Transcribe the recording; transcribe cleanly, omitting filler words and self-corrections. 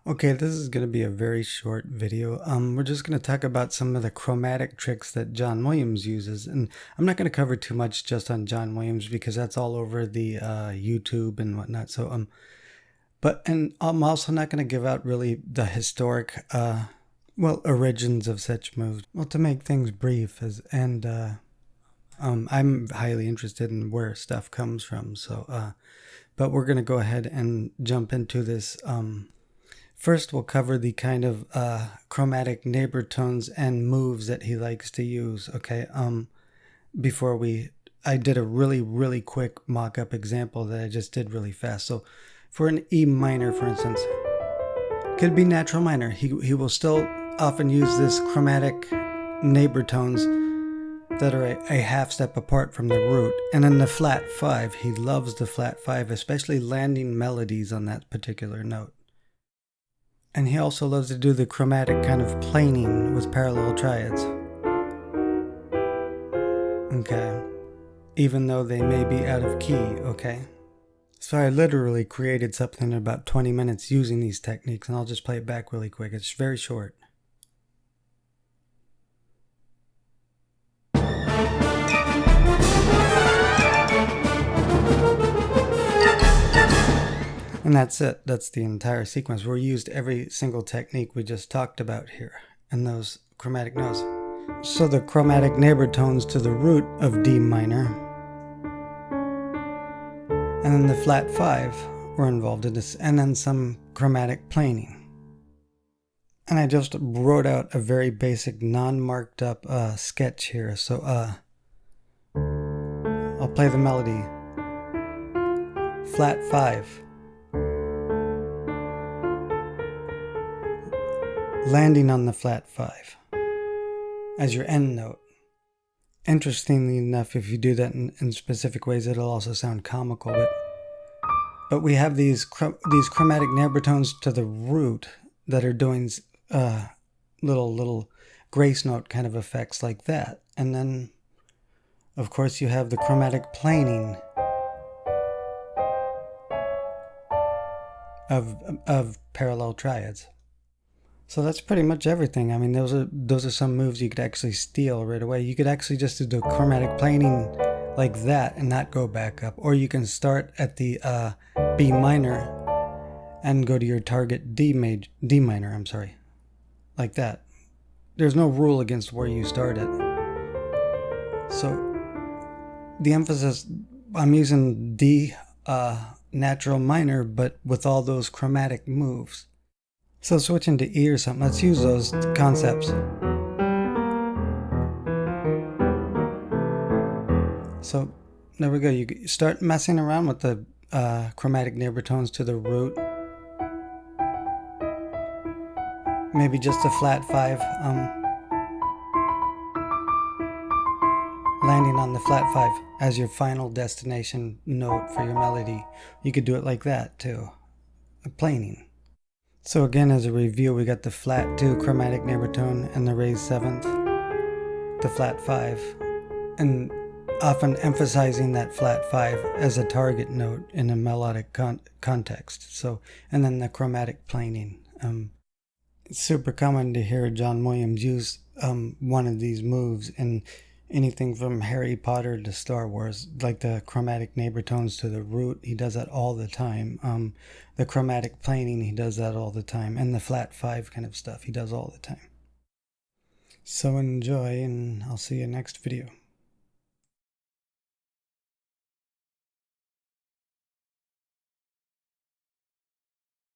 Okay, this is going to be a very short video. We're just going to talk about some of the chromatic tricks that John Williams uses. And I'm not going to cover too much just on John Williams because that's all over the YouTube and whatnot. So, and I'm also not going to give out really the historic, origins of such moves. Well, to make things brief, I'm highly interested in where stuff comes from. So, but we're going to go ahead and jump into this. First, we'll cover the kind of chromatic neighbor tones and moves that he likes to use, okay? I did a really quick mock-up example that I just did really fast. So for an E minor, for instance, could be natural minor. He will still often use this chromatic neighbor tones that are a half step apart from the root. And then the flat 5, he loves the flat 5, especially landing melodies on that particular note. And he also loves to do the chromatic kind of planing with parallel triads. Okay. Even though they may be out of key, okay? So I literally created something in about 20 minutes using these techniques, and I'll just play it back really quick. It's very short. And that's it. That's the entire sequence. We used every single technique we just talked about here in those chromatic notes. So the chromatic neighbor tones to the root of D minor, and then the flat 5 were involved in this, and then some chromatic planing. And I just wrote out a very basic non-marked up sketch here. So I'll play the melody. Flat 5. Landing on the flat 5 as your end note. Interestingly enough, if you do that in specific ways, it'll also sound comical. But we have these chromatic neighbor tones to the root that are doing little grace note kind of effects like that. And then, of course, you have the chromatic planing of parallel triads. So that's pretty much everything. I mean, those are some moves you could actually steal right away. You could actually just do chromatic planing like that and not go back up. Or you can start at the B minor and go to your target D minor, like that. There's no rule against where you start it. So the emphasis, I'm using D natural minor, but with all those chromatic moves. So switching to E or something, let's use those concepts. So there we go. You start messing around with the chromatic neighbor tones to the root. Maybe just a flat 5. Landing on the flat 5 as your final destination note for your melody. You could do it like that too. Planing. So again, as a review, we got the flat 2 chromatic neighbor tone and the raised 7th, the flat 5, and often emphasizing that flat 5 as a target note in a melodic context. So, and then the chromatic planing. It's super common to hear John Williams use one of these moves in anything from Harry Potter to Star Wars, like the chromatic neighbor tones to the root. He does that all the time. The chromatic planing, he does that all the time. And the flat 5 kind of stuff, he does all the time. So enjoy, and I'll see you next video.